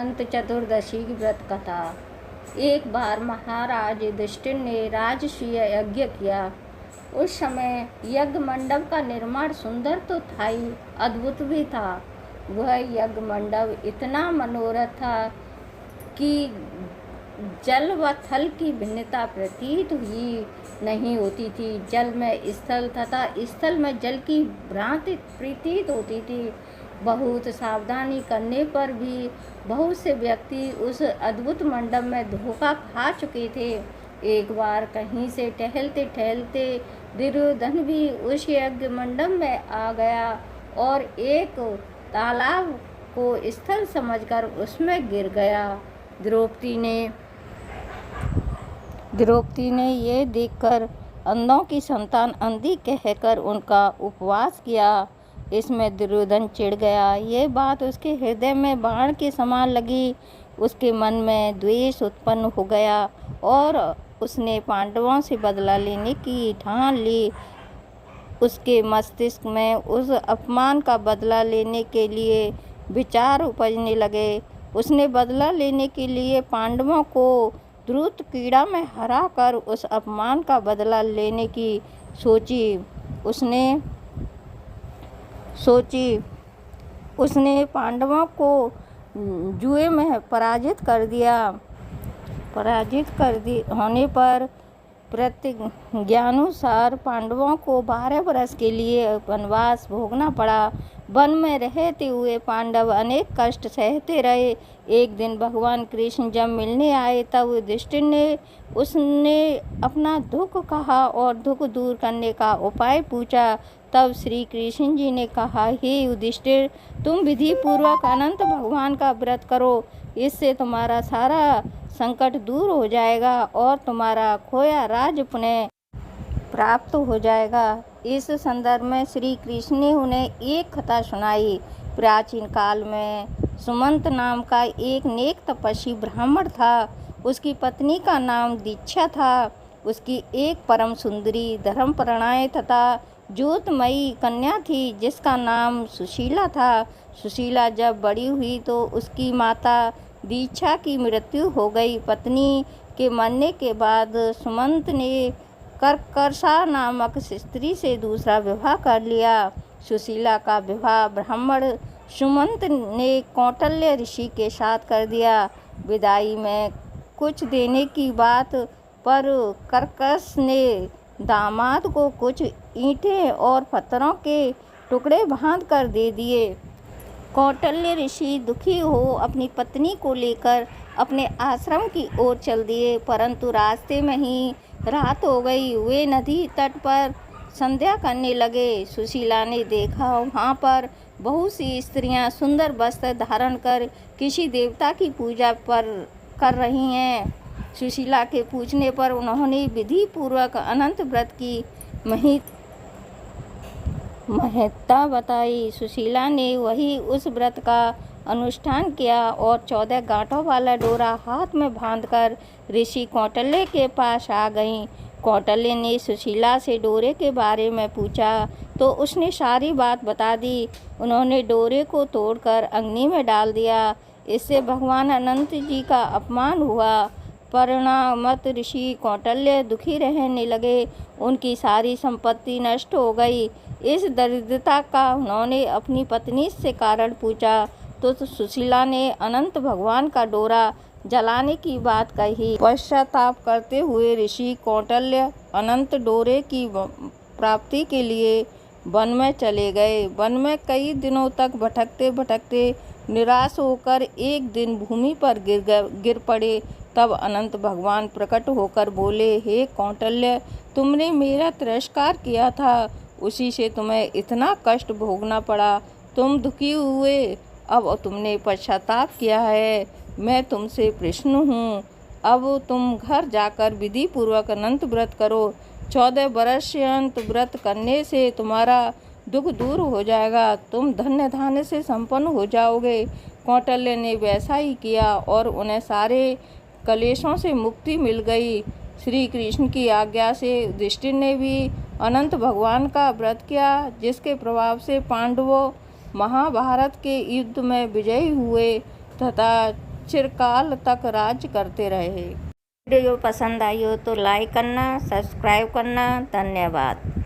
अनंत चतुर्दशी की व्रत कथा। एक बार महाराज युधिष्ठिर ने राजसूय यज्ञ किया। उस समय यज्ञ मंडप का निर्माण सुंदर तो था ही, अद्भुत भी था। वह यज्ञ मंडप इतना मनोरथ था कि जल व थल की भिन्नता प्रतीत हुई नहीं होती थी। जल में स्थल तथा स्थल में जल की भ्रांति प्रतीत होती थी। बहुत सावधानी करने पर भी बहुत से व्यक्ति उस अद्भुत मंडप में धोखा खा चुके थे। एक बार कहीं से टहलते टहलते दुर्योधन भी उस यज्ञ मंडप में आ गया और एक तालाब को स्थल समझकर उसमें गिर गया। द्रौपदी ने ये देखकर अंधों की संतान अंधी कहकर उनका उपवास किया। इसमें दुर्योधन चिढ़ गया। ये बात उसके हृदय में बाण के समान लगी। उसके मन में द्वेष उत्पन्न हो गया और उसने पांडवों से बदला लेने की ठान ली। उसके मस्तिष्क में उस अपमान का बदला लेने के लिए विचार उपजने लगे। उसने बदला लेने के लिए पांडवों को द्रुत क्रीड़ा में हराकर उस अपमान का बदला लेने की उसने पांडवों को जुए में होने पर प्रतिज्ञानुसार पांडवों को 12 वर्ष के लिए वनवास भोगना पड़ा। वन में रहते हुए पांडव अनेक कष्ट सहते रहे। एक दिन भगवान कृष्ण जब मिलने आए तब युधिष्ठिर ने उसने अपना दुख कहा और दुख दूर करने का उपाय पूछा। तब श्री कृष्ण जी ने कहा, हे युधिष्ठिर, तुम विधि पूर्वक अनंत भगवान का व्रत करो। इससे तुम्हारा सारा संकट दूर हो जाएगा और तुम्हारा खोया राज्य पुनः प्राप्त हो जाएगा। इस संदर्भ में श्री कृष्ण ने उन्हें एक कथा सुनाई। प्राचीन काल में सुमंत नाम का एक नेक तपस्वी ब्राह्मण था। उसकी पत्नी का नाम दीक्षा था। उसकी एक परम सुंदरी धर्मपरायण तथा ज्योतिमयी कन्या थी जिसका नाम सुशीला था। सुशीला जब बड़ी हुई तो उसकी माता दीक्षा की मृत्यु हो गई। पत्नी के मरने के बाद सुमंत ने कर्कशा नामक स्त्री से दूसरा विवाह कर लिया। सुशीला का विवाह ब्राह्मण सुमंत ने कौटिल्य ऋषि के साथ कर दिया। विदाई में कुछ देने की बात पर कर्कश ने दामाद को कुछ ईंटें और पत्थरों के टुकड़े बांध कर दे दिए। कौटिल्य ऋषि दुखी हो अपनी पत्नी को लेकर अपने आश्रम की ओर चल दिए, परंतु रास्ते में ही रात हो गई। वे नदी तट पर संध्या करने लगे। सुशीला ने देखा वहाँ पर बहुत सी स्त्रियाँ सुंदर वस्त्र धारण कर किसी देवता की पूजा कर रही हैं। सुशीला के पूछने पर उन्होंने विधि पूर्वक अनंत व्रत की महत्ता बताई। सुशीला ने वही उस व्रत का अनुष्ठान किया और 14 गांठों वाला डोरा हाथ में बांधकर ऋषि कौटिल्य के पास आ गईं। कौटिल्य ने सुशीला से डोरे के बारे में पूछा तो उसने सारी बात बता दी। उन्होंने डोरे को तोड़कर अग्नि में डाल दिया। इससे भगवान अनंत जी का अपमान हुआ। परिणामत ऋषि कौटिल्य दुखी रहने लगे। उनकी सारी संपत्ति नष्ट हो गई। इस दरिद्रता का उन्होंने अपनी पत्नी से कारण पूछा तो सुशीला ने अनंत भगवान का डोरा जलाने की बात कही। पश्चाताप करते हुए ऋषि कौटिल्य अनंत डोरे की प्राप्ति के लिए वन में चले गए। वन में कई दिनों तक भटकते भटकते निराश होकर एक दिन भूमि पर गिर पड़े। तब अनंत भगवान प्रकट होकर बोले, हे कौटिल्य, तुमने मेरा तिरस्कार किया था, उसी से तुम्हें इतना कष्ट भोगना पड़ा। तुम दुखी हुए, अब तुमने पश्चाताप किया है। मैं तुमसे प्रसन्न हूँ। अब तुम घर जाकर विधि पूर्वक अनंत व्रत करो। 14 वर्षांत व्रत करने से तुम्हारा दुख दूर हो जाएगा। तुम धन्य धान्य से संपन्न हो जाओगे। कौटिल्य ने वैसा ही किया और उन्हें सारे कलेशों से मुक्ति मिल गई। श्री कृष्ण की आज्ञा से युधिष्ठिर ने भी अनंत भगवान का व्रत किया, जिसके प्रभाव से पांडवों महाभारत के युद्ध में विजयी हुए तथा चिरकाल तक राज करते रहे। वीडियो पसंद आई हो तो लाइक करना, सब्सक्राइब करना। धन्यवाद।